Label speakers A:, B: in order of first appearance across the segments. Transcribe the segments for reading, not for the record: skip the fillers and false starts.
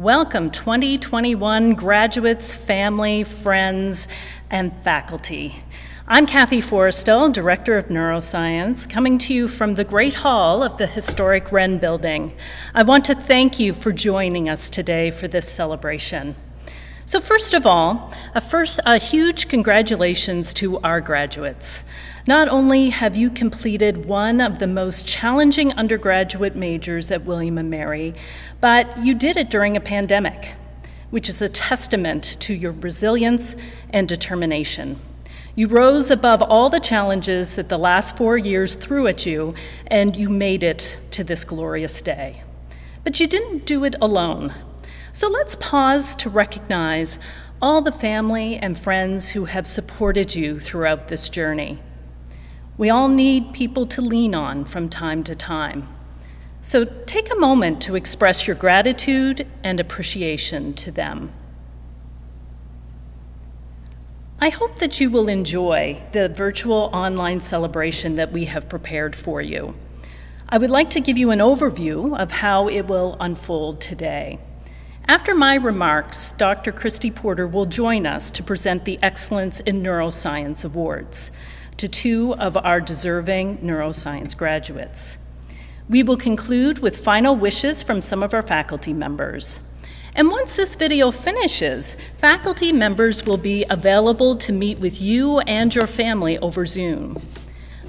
A: Welcome 2021 graduates, family, friends, and faculty. I'm Kathy Forrestel, Director of Neuroscience, coming to you from the Great Hall of the historic Wren Building. I want to thank you for joining us today for this celebration. So first of all, a huge congratulations to our graduates. Not only have you completed one of the most challenging undergraduate majors at William & Mary, but you did it during a pandemic, which is a testament to your resilience and determination. You rose above all the challenges that the last 4 years threw at you, and you made it to this glorious day. But you didn't do it alone. So let's pause to recognize all the family and friends who have supported you throughout this journey. We all need people to lean on from time to time. So take a moment to express your gratitude and appreciation to them. I hope that you will enjoy the virtual online celebration that we have prepared for you. I would like to give you an overview of how it will unfold today. After my remarks, Dr. Christy Porter will join us to present the Excellence in Neuroscience Awards to two of our deserving neuroscience graduates. We will conclude with final wishes from some of our faculty members. And once this video finishes, faculty members will be available to meet with you and your family over Zoom.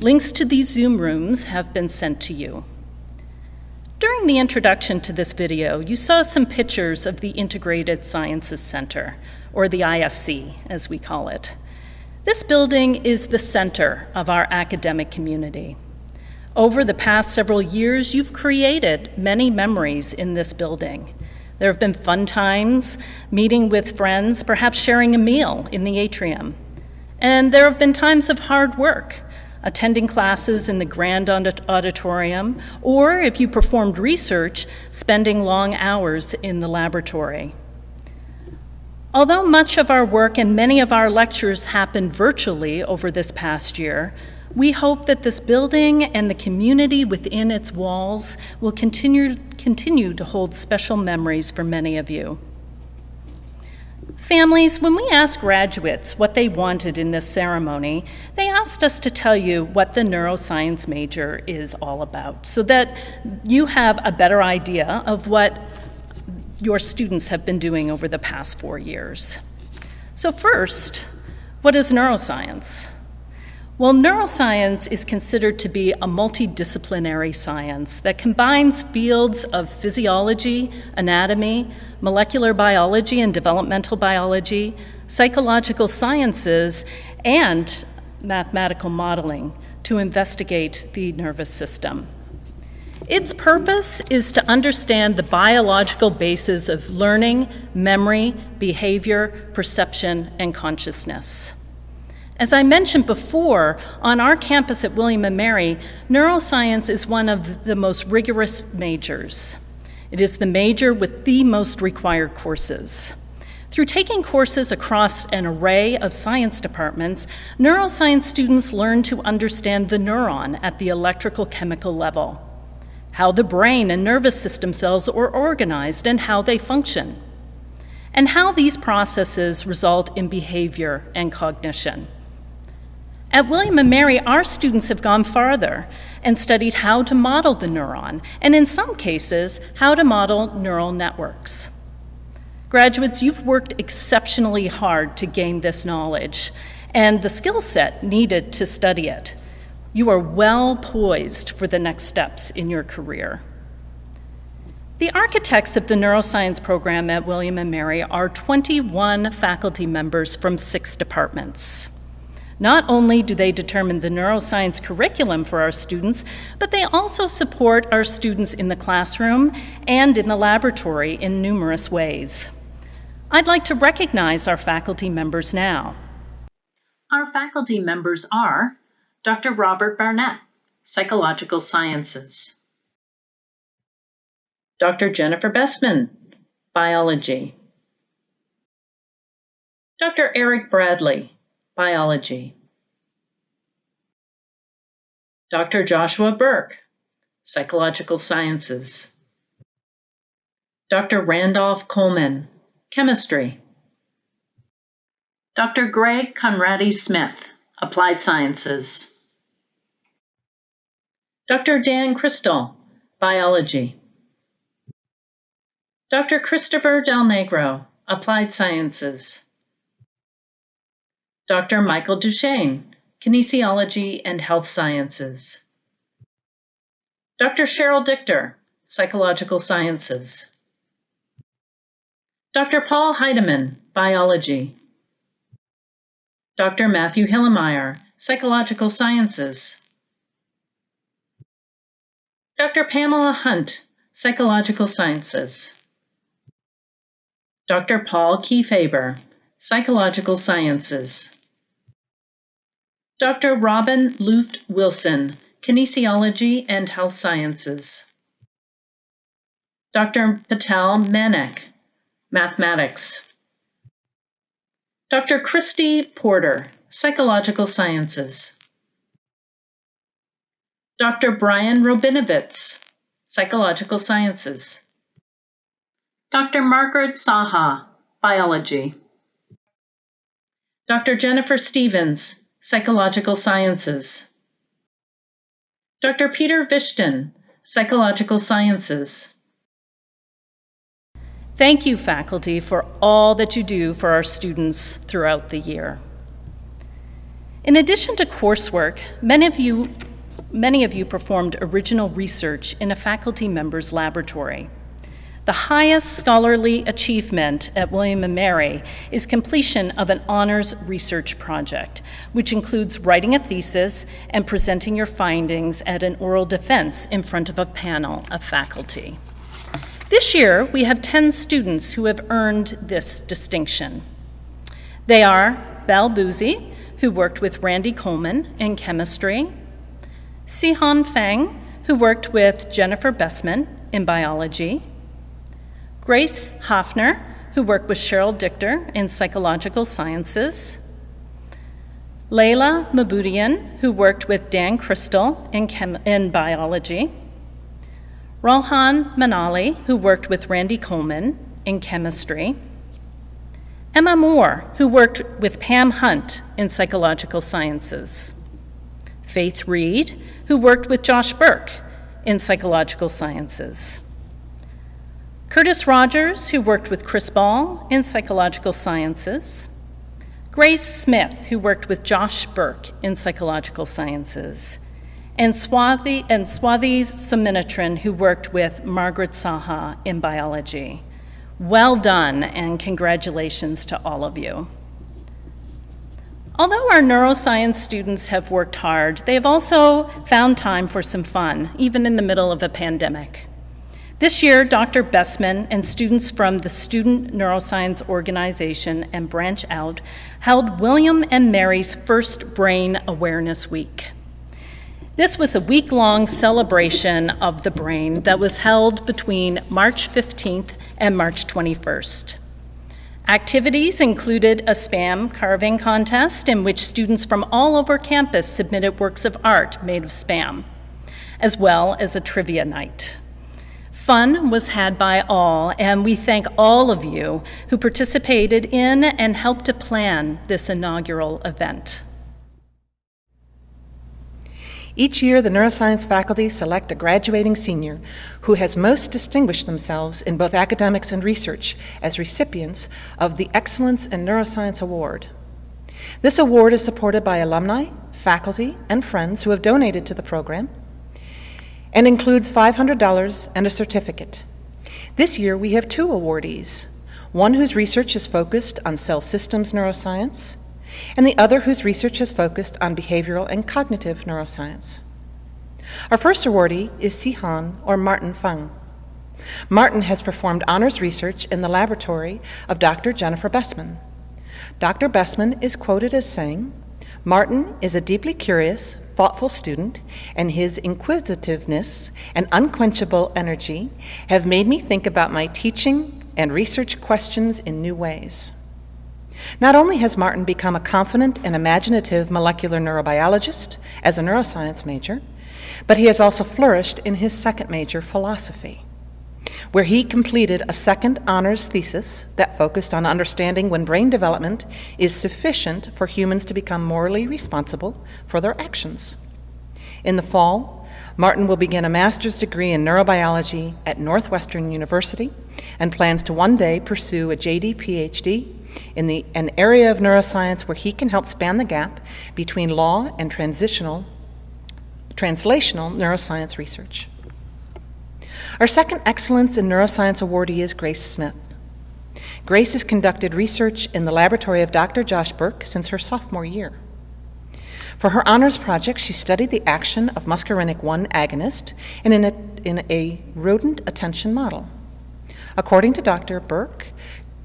A: Links to these Zoom rooms have been sent to you. During the introduction to this video, you saw some pictures of the Integrated Sciences Center, or the ISC, as we call it. This building is the center of our academic community. Over the past several years, you've created many memories in this building. There have been fun times, meeting with friends, perhaps sharing a meal in the atrium. And there have been times of hard work, attending classes in the grand auditorium, or if you performed research, spending long hours in the laboratory. Although much of our work and many of our lectures happened virtually over this past year, we hope that this building and the community within its walls will continue to hold special memories for many of you. Families, when we asked graduates what they wanted in this ceremony, they asked us to tell you what the neuroscience major is all about, so that you have a better idea of what your students have been doing over the past 4 years. So first, what is neuroscience? Well, neuroscience is considered to be a multidisciplinary science that combines fields of physiology, anatomy, molecular biology and developmental biology, psychological sciences, and mathematical modeling to investigate the nervous system. Its purpose is to understand the biological basis of learning, memory, behavior, perception, and consciousness. As I mentioned before, on our campus at William & Mary, neuroscience is one of the most rigorous majors. It is the major with the most required courses. Through taking courses across an array of science departments, neuroscience students learn to understand the neuron at the electrical chemical level, how the brain and nervous system cells are organized and how they function, and how these processes result in behavior and cognition. At William & Mary, our students have gone farther and studied how to model the neuron, and in some cases, how to model neural networks. Graduates, you've worked exceptionally hard to gain this knowledge and the skill set needed to study it. You are well poised for the next steps in your career. The architects of the neuroscience program at William & Mary are 21 faculty members from 6 departments. Not only do they determine the neuroscience curriculum for our students, but they also support our students in the classroom and in the laboratory in numerous ways. I'd like to recognize our faculty members now. Our faculty members are Dr. Robert Barnett, Psychological Sciences. Dr. Jennifer Bestman, Biology. Dr. Eric Bradley, Biology. Dr. Joshua Burke, Psychological Sciences. Dr. Randolph Coleman, Chemistry. Dr. Greg Conradi-Smith, Applied Sciences. Dr. Dan Crystal, Biology. Dr. Christopher Del Negro, Applied Sciences. Dr. Michael Duchesne, Kinesiology and Health Sciences. Dr. Cheryl Dichter, Psychological Sciences. Dr. Paul Heidemann, Biology. Dr. Matthew Hillemeyer, Psychological Sciences. Dr. Pamela Hunt, Psychological Sciences. Dr. Paul Kiefaber, Psychological Sciences. Dr. Robin Luft Wilson, Kinesiology and Health Sciences. Dr. Patel Manek, Mathematics. Dr. Christy Porter, Psychological Sciences. Dr. Brian Robinovitz, Psychological Sciences. Dr. Margaret Saha, Biology. Dr. Jennifer Stevens, Psychological Sciences. Dr. Peter Vishton, Psychological Sciences. Thank you, faculty, for all that you do for our students throughout the year. In addition to coursework, many of you performed original research in a faculty member's laboratory. The highest scholarly achievement at William & Mary is completion of an honors research project, which includes writing a thesis and presenting your findings at an oral defense in front of a panel of faculty. This year, we have 10 students who have earned this distinction. They are Belle Boozy, who worked with Randy Coleman in chemistry, Sihan Feng, who worked with Jennifer Bessman in biology, Grace Hoffner, who worked with Cheryl Dichter in psychological sciences, Layla Mabudian, who worked with Dan Crystal in biology, Rohan Manali, who worked with Randy Coleman in chemistry, Emma Moore, who worked with Pam Hunt in psychological sciences, Faith Reed, who worked with Josh Burke in psychological sciences, Curtis Rogers, who worked with Chris Ball in psychological sciences, Grace Smith, who worked with Josh Burke in psychological sciences, and Swathi Saminatran, who worked with Margaret Saha in biology. Well done, and congratulations to all of you. Although our neuroscience students have worked hard, they have also found time for some fun, even in the middle of a pandemic. This year, Dr. Bessman and students from the Student Neuroscience Organization and Branch Out held William & Mary's first Brain Awareness Week. This was a week-long celebration of the brain that was held between March 15th and March 21st. Activities included a spam carving contest in which students from all over campus submitted works of art made of spam, as well as a trivia night. Fun was had by all, and we thank all of you who participated in and helped to plan this inaugural event.
B: Each year, the neuroscience faculty select a graduating senior who has most distinguished themselves in both academics and research as recipients of the Excellence in Neuroscience Award. This award is supported by alumni, faculty, and friends who have donated to the program and includes $500 and a certificate. This year, we have 2 awardees, one whose research is focused on cell systems neuroscience, and the other whose research is focused on behavioral and cognitive neuroscience. Our first awardee is Sihan, or Martin Feng. Martin has performed honors research in the laboratory of Dr. Jennifer Bessman. Dr. Bessman is quoted as saying, "Martin is a deeply curious, thoughtful student, and his inquisitiveness and unquenchable energy have made me think about my teaching and research questions in new ways." Not only has Martin become a confident and imaginative molecular neurobiologist as a neuroscience major, but he has also flourished in his second major, philosophy. where he completed a second honors thesis that focused on understanding when brain development is sufficient for humans to become morally responsible for their actions. In the fall, Martin will begin a master's degree in neurobiology at Northwestern University and plans to one day pursue a JD PhD in an area of neuroscience where he can help span the gap between law and translational neuroscience research. Our second Excellence in Neuroscience awardee is Grace Smith. Grace has conducted research in the laboratory of Dr. Josh Burke since her sophomore year. For her honors project, she studied the action of muscarinic 1 agonist in a rodent attention model. According to Dr. Burke,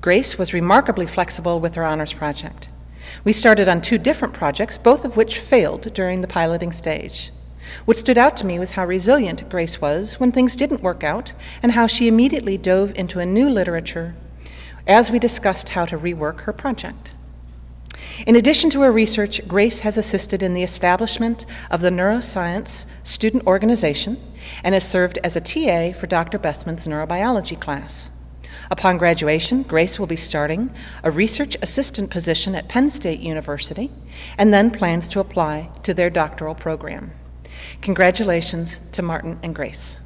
B: Grace was remarkably flexible with her honors project. We started on 2 different projects, both of which failed during the piloting stage. What stood out to me was how resilient Grace was when things didn't work out, and how she immediately dove into a new literature as we discussed how to rework her project. In addition to her research, Grace has assisted in the establishment of the Neuroscience Student Organization and has served as a TA for Dr. Bethman's neurobiology class. Upon graduation, Grace will be starting a research assistant position at Penn State University and then plans to apply to their doctoral program. Congratulations to Martin and Grace.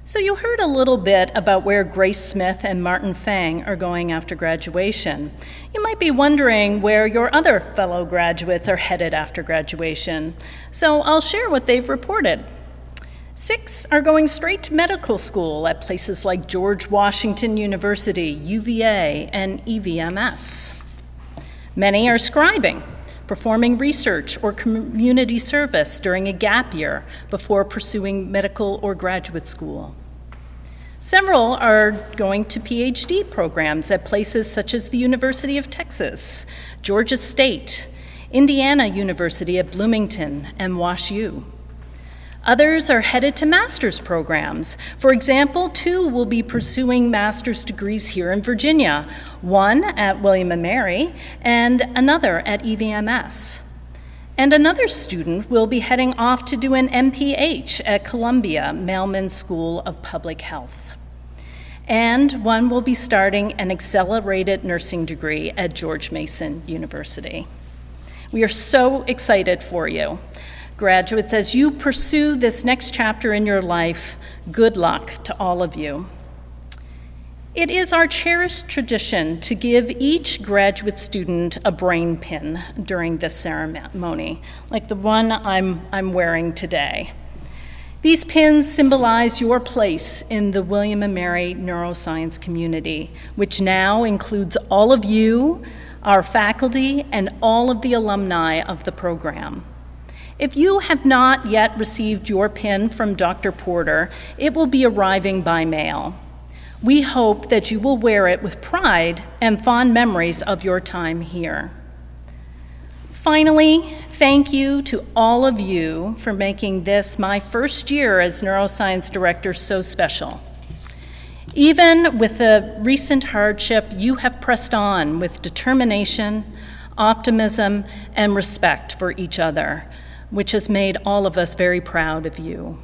A: So you heard a little bit about where Grace Smith and Martin Fang are going after graduation. You might be wondering where your other fellow graduates are headed after graduation. So I'll share what they've reported. 6 are going straight to medical school at places like George Washington University, UVA, and EVMS. Many are scribing, performing research or community service during a gap year before pursuing medical or graduate school. Several are going to PhD programs at places such as the University of Texas, Georgia State, Indiana University at Bloomington, and WashU. Others are headed to master's programs. For example, 2 will be pursuing master's degrees here in Virginia, one at William & Mary and another at EVMS. And another student will be heading off to do an MPH at Columbia Mailman School of Public Health. And one will be starting an accelerated nursing degree at George Mason University. We are so excited for you. Graduates, as you pursue this next chapter in your life, good luck to all of you. It is our cherished tradition to give each graduate student a brain pin during this ceremony, like the one I'm wearing today. These pins symbolize your place in the William & Mary neuroscience community, which now includes all of you, our faculty, and all of the alumni of the program. If you have not yet received your pin from Dr. Porter, it will be arriving by mail. We hope that you will wear it with pride and fond memories of your time here. Finally, thank you to all of you for making this, my first year as neuroscience director, so special. Even with the recent hardship, you have pressed on with determination, optimism, and respect for each other, which has made all of us very proud of you.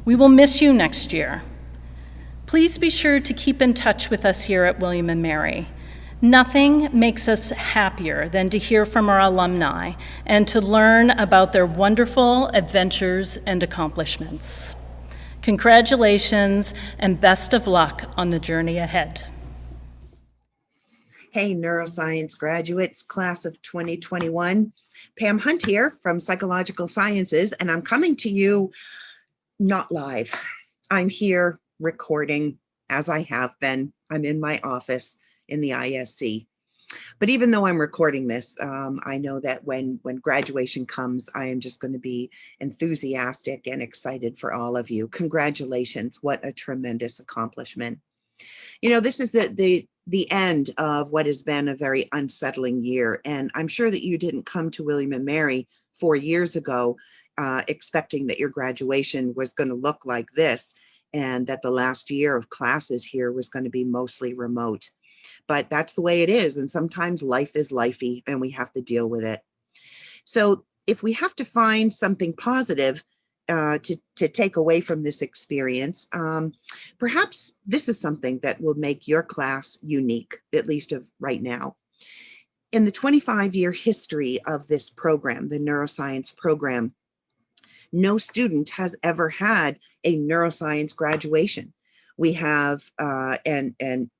A: We will miss you next year. Please be sure to keep in touch with us here at William & Mary. Nothing makes us happier than to hear from our alumni and to learn about their wonderful adventures and accomplishments. Congratulations and best of luck on the journey ahead.
C: Hey, neuroscience graduates, class of 2021. Pam Hunt here from Psychological Sciences, and I'm coming to you not live. I'm here recording as I have been. I'm in my office in the ISC. But even though I'm recording this, I know that when graduation comes, I am just going to be enthusiastic and excited for all of you. Congratulations. What a tremendous accomplishment. You know, this is the end of what has been a very unsettling year. And I'm sure that you didn't come to William & Mary 4 years ago expecting that your graduation was going to look like this and that the last year of classes here was going to be mostly remote. But that's the way it is. And sometimes life is lifey and we have to deal with it. So if we have to find something positive, to take away from this experience. Perhaps this is something that will make your class unique, at least of right now. In the 25-year history of this program, the neuroscience program, no student has ever had a neuroscience graduation. We have an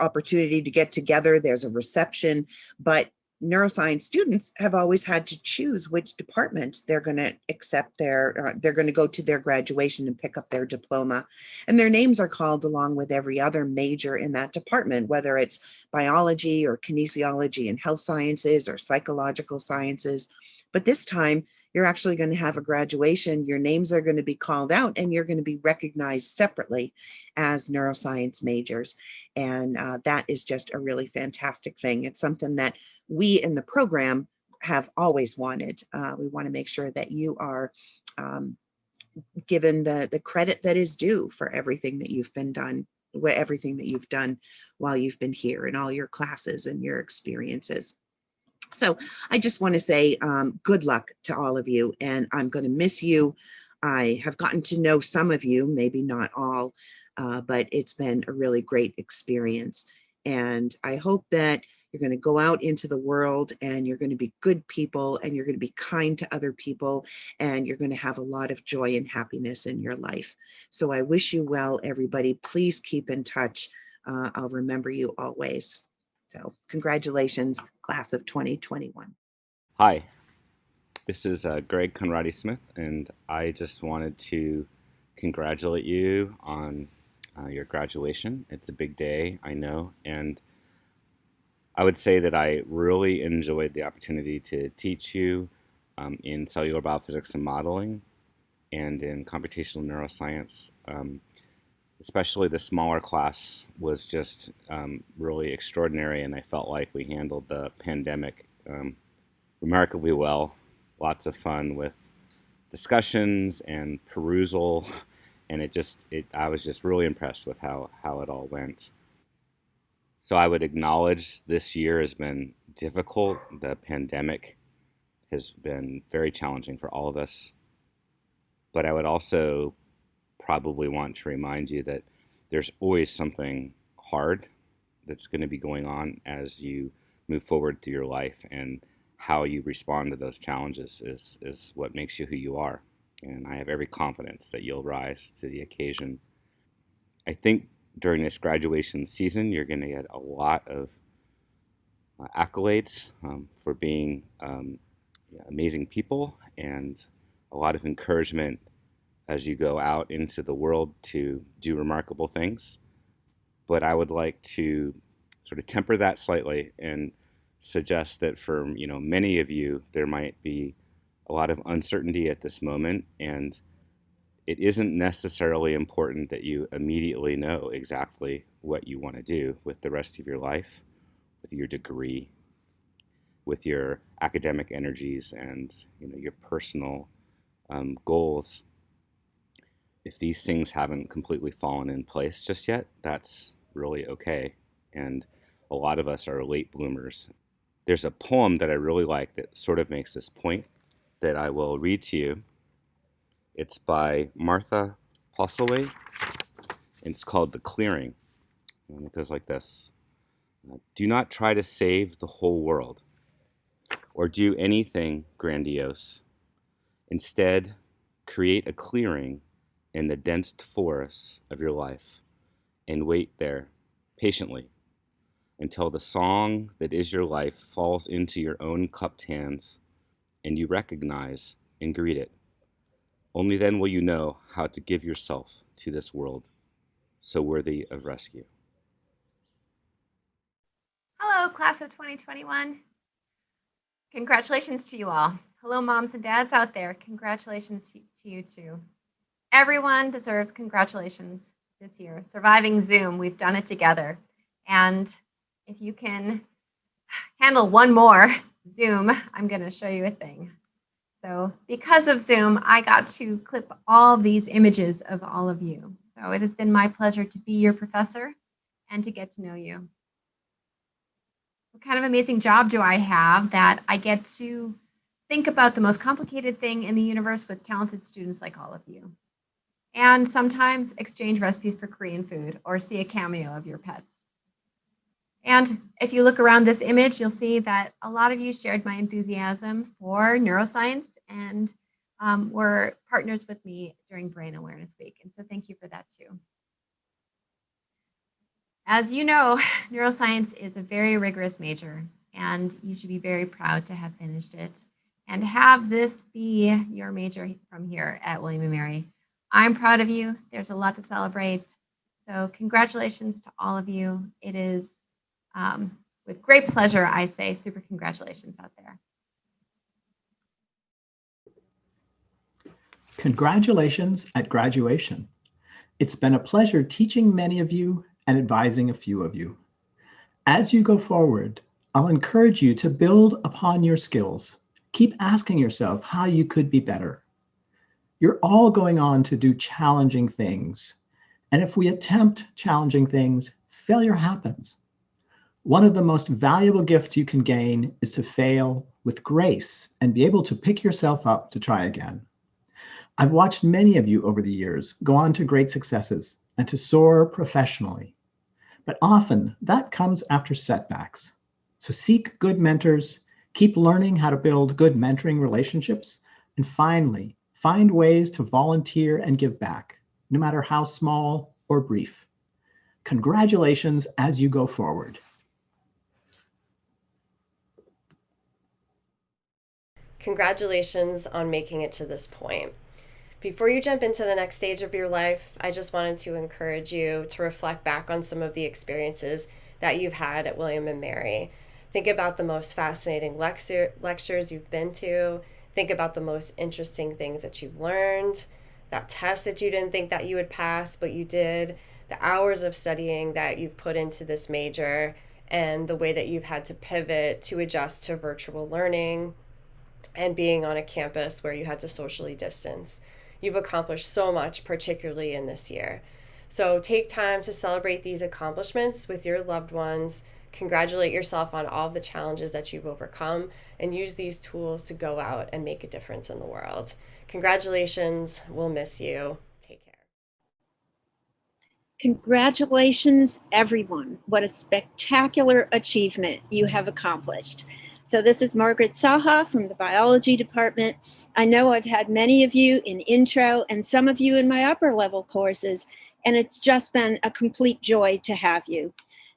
C: opportunity to get together. There's a reception, but neuroscience students have always had to choose which department they're going to accept they're going to go to their graduation and pick up their diploma. And their names are called along with every other major in that department, whether it's biology or kinesiology and health sciences or psychological sciences. But this time, you're actually going to have a graduation. Your names are going to be called out and you're going to be recognized separately as neuroscience majors. And that is just a really fantastic thing. It's something that we in the program have always wanted. We want to make sure that you are given the credit that is due for everything that you've done while you've been here in all your classes and your experiences. So I just want to say good luck to all of you, and I'm going to miss you. I have gotten to know some of you, maybe not all, but it's been a really great experience. And I hope that you're going to go out into the world and you're going to be good people and you're going to be kind to other people and you're going to have a lot of joy and happiness in your life. So I wish you well, everybody. Please keep in touch. I'll remember you always. So congratulations, class of 2021.
D: Hi, this is Greg Conradi Smith, and I just wanted to congratulate you on your graduation. It's a big day, I know, and I would say that I really enjoyed the opportunity to teach you in cellular biophysics and modeling and in computational neuroscience. Especially the smaller class was just really extraordinary, and I felt like we handled the pandemic remarkably well. Lots of fun with discussions and perusal, and I was just really impressed with how it all went. So I would acknowledge this year has been difficult. The pandemic has been very challenging for all of us. But I would also probably want to remind you that there's always something hard that's going to be going on as you move forward through your life, and how you respond to those challenges is what makes you who you are. And I have every confidence that you'll rise to the occasion. I think during this graduation season, you're going to get a lot of accolades for being amazing people, and a lot of encouragement as you go out into the world to do remarkable things. But I would like to sort of temper that slightly and suggest that for many of you, there might be a lot of uncertainty at this moment, and it isn't necessarily important that you immediately know exactly what you want to do with the rest of your life, with your degree, with your academic energies, and your personal goals. If these things haven't completely fallen in place just yet, that's really okay. And a lot of us are late bloomers. There's a poem that I really like that sort of makes this point that I will read to you. It's by Martha Postlethwaite, and it's called The Clearing. And it goes like this. Do not try to save the whole world or do anything grandiose. Instead, create a clearing in the dense forests of your life and wait there patiently until the song that is your life falls into your own cupped hands and you recognize and greet it. Only then will you know how to give yourself to this world so worthy of rescue.
E: Hello, class of 2021. Congratulations to you all. Hello, moms and dads out there. Congratulations to you too. Everyone deserves congratulations this year. Surviving Zoom, we've done it together. And if you can handle one more Zoom, I'm going to show you a thing. So because of Zoom, I got to clip all these images of all of you. So it has been my pleasure to be your professor and to get to know you. What kind of amazing job do I have that I get to think about the most complicated thing in the universe with talented students like all of you. And sometimes exchange recipes for Korean food or see a cameo of your pets. And if you look around this image, you'll see that a lot of you shared my enthusiasm for neuroscience and were partners with me during Brain Awareness Week. And so thank you for that too. As you know, neuroscience is a very rigorous major, and you should be very proud to have finished it and have this be your major from here at William & Mary. I'm proud of you. There's a lot to celebrate. So congratulations to all of you. It is with great pleasure, I say super congratulations out there.
F: Congratulations at graduation. It's been a pleasure teaching many of you and advising a few of you. As you go forward, I'll encourage you to build upon your skills. Keep asking yourself how you could be better. You're all going on to do challenging things. And if we attempt challenging things, failure happens. One of the most valuable gifts you can gain is to fail with grace and be able to pick yourself up to try again. I've watched many of you over the years go on to great successes and to soar professionally. But often that comes after setbacks. So seek good mentors, keep learning how to build good mentoring relationships, and finally, find ways to volunteer and give back, no matter how small or brief. Congratulations as you go forward.
G: Congratulations on making it to this point. Before you jump into the next stage of your life, I just wanted to encourage you to reflect back on some of the experiences that you've had at William & Mary. Think about the most fascinating lectures you've been to. Think about the most interesting things that you've learned, that test that you didn't think that you would pass, but you did, the hours of studying that you've put into this major, and the way that you've had to pivot to adjust to virtual learning and being on a campus where you had to socially distance. You've accomplished so much, particularly in this year. So take time to celebrate these accomplishments with your loved ones. Congratulate yourself on all of the challenges that you've overcome and use these tools to go out and make a difference in the world. Congratulations. We'll miss you. Take care.
H: Congratulations, everyone. What a spectacular achievement you have accomplished. So this is Margaret Saha from the biology department. I know I've had many of you in intro and some of you in my upper level courses, and it's just been a complete joy to have you.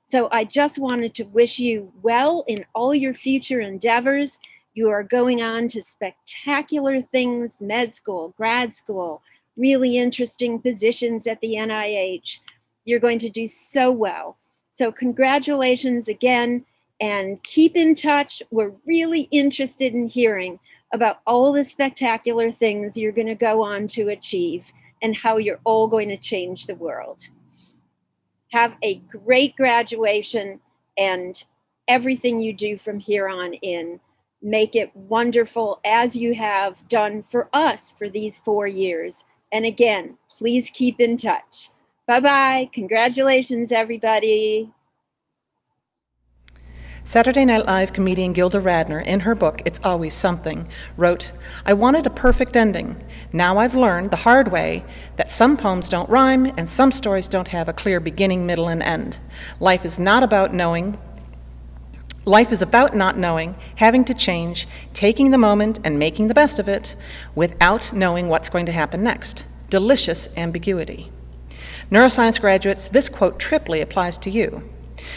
H: So I just wanted to wish you well in all your future endeavors. You are going on to spectacular things, med school, grad school, really interesting positions at the NIH. You're going to do so well. So congratulations again. And keep in touch. We're really interested in hearing about all the spectacular things you're going to go on to achieve and how you're all going to change the world. Have a great graduation, and everything you do from here on in, make it wonderful as you have done for us for these 4 years. And again, please keep in touch. Bye-bye. Congratulations, everybody.
B: Saturday Night Live comedian Gilda Radner, in her book, It's Always Something, wrote, "I wanted a perfect ending. Now I've learned the hard way that some poems don't rhyme and some stories don't have a clear beginning, middle, and end. Life is about not knowing, having to change, taking the moment and making the best of it without knowing what's going to happen next. Delicious ambiguity." Neuroscience graduates, this quote triply applies to you.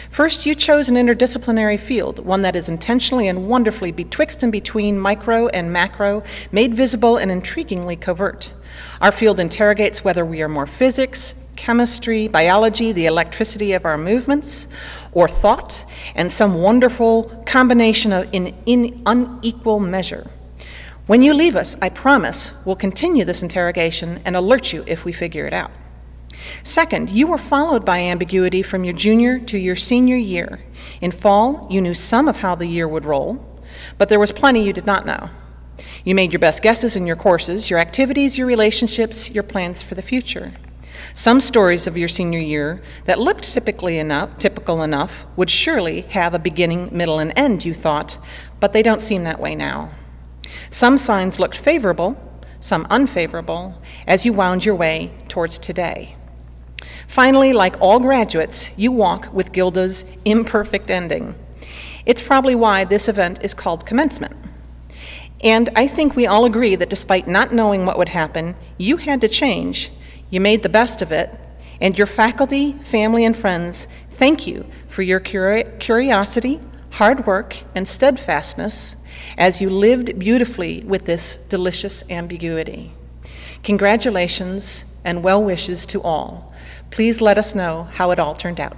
B: First, you chose an interdisciplinary field, one that is intentionally and wonderfully betwixt and between micro and macro, made visible and intriguingly covert. Our field interrogates whether we are more physics, chemistry, biology, the electricity of our movements, or thought, and some wonderful combination of in unequal measure. When you leave us, I promise we'll continue this interrogation and alert you if we figure it out. Second, you were followed by ambiguity from your junior to your senior year. In fall, you knew some of how the year would roll, but there was plenty you did not know. You made your best guesses in your courses, your activities, your relationships, your plans for the future. Some stories of your senior year that looked typical enough would surely have a beginning, middle, and end, you thought, but they don't seem that way now. Some signs looked favorable, some unfavorable, as you wound your way towards today. Finally, like all graduates, you walk with Gilda's imperfect ending. It's probably why this event is called commencement. And I think we all agree that despite not knowing what would happen, you had to change, you made the best of it, and your faculty, family, and friends thank you for your curiosity, hard work, and steadfastness as you lived beautifully with this delicious ambiguity. Congratulations and well wishes to all. Please let us know how it all turned out.